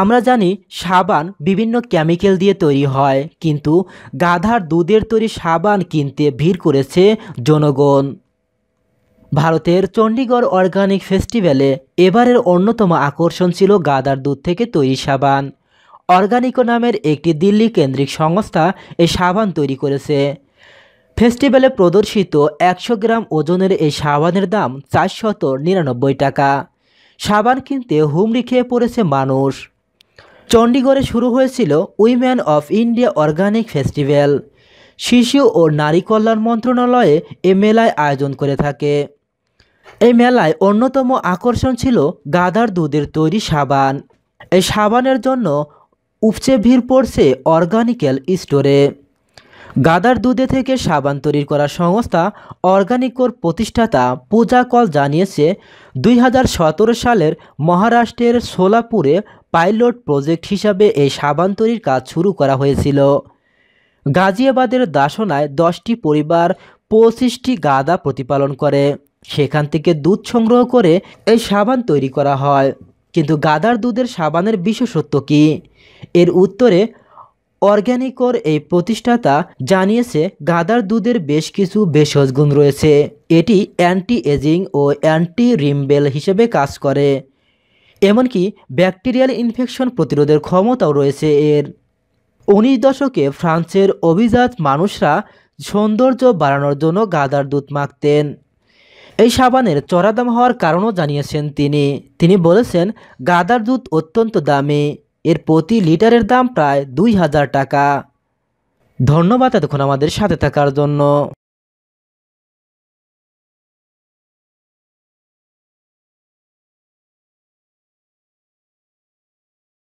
আমরা জানি সাবান বিভিন্ন কেমিক্যাল দিয়ে তৈরি হয়, কিন্তু গাধার দুধের তৈরি সাবান কিনতে ভিড় করেছে জনগণ। ভারতের চণ্ডীগড় অর্গানিক ফেস্টিভ্যালে এবারের অন্যতম আকর্ষণ ছিল গাধার দুধ থেকে তৈরি সাবান। অর্গানিকো নামের একটি দিল্লি কেন্দ্রিক সংস্থা এই সাবান তৈরি করেছে। ফেস্টিভ্যালে প্রদর্শিত 100 গ্রাম ওজনের এই সাবানের দাম 499 টাকা। সাবান কিনতে হুমড়ি খেয়ে পড়েছে মানুষ। চণ্ডীগড়ে শুরু হয়েছিল women of India organic festival. শিশু ও নারী কল্যাণ মন্ত্রণালয়ে এ মেলায় আয়োজন করে থাকে। এই মেলায় অন্যতম আকর্ষণ ছিল গাধার দুধের তৈরি সাবান। এই সাবানের জন্য উপচে ভিড় পড়ছে অর্গানিক্যাল স্টোরে। গাধার দুধে থেকে সাবান তৈরি করা সংস্থা অর্গানিকোর প্রতিষ্ঠাতা পূজা কল জানিয়েছে, 2017 সালের মহারাষ্ট্রের সোলাপুরে পাইলট প্রজেক্ট হিসাবে এই সাবান তৈরির কাজ শুরু করা হয়েছিল। গাজিয়াবাদের দাসনায় 10টি পরিবার 25টি গাধা প্রতিপালন করে। সেখান থেকে দুধ সংগ্রহ করে এই সাবান তৈরি করা হয়। কিন্তু গাধার দুধের সাবানের বিশেষত্ব কী? এর উত্তরে অর্গানিকোর এই প্রতিষ্ঠাতা জানিয়েছে, গাধার দুধের বেশ কিছু ভেষজ গুণ রয়েছে। এটি অ্যান্টি এজিং ও অ্যান্টি রিমবেল হিসেবে কাজ করে। এমনকি ব্যাকটেরিয়াল ইনফেকশন প্রতিরোধের ক্ষমতাও রয়েছে এর। 19 দশকে ফ্রান্সের অভিজাত মানুষরা সৌন্দর্য বাড়ানোর জন্য গাধার দুধ মাখতেন। এই সাবানের চড়া দাম হওয়ার কারণও জানিয়েছেন তিনি বলেছেন, গাধার দুধ অত্যন্ত দামি, এর প্রতি লিটারের দাম প্রায় 2000 টাকা। ধন্যবাদ এতক্ষণ আমাদের সাথে থাকার জন্য।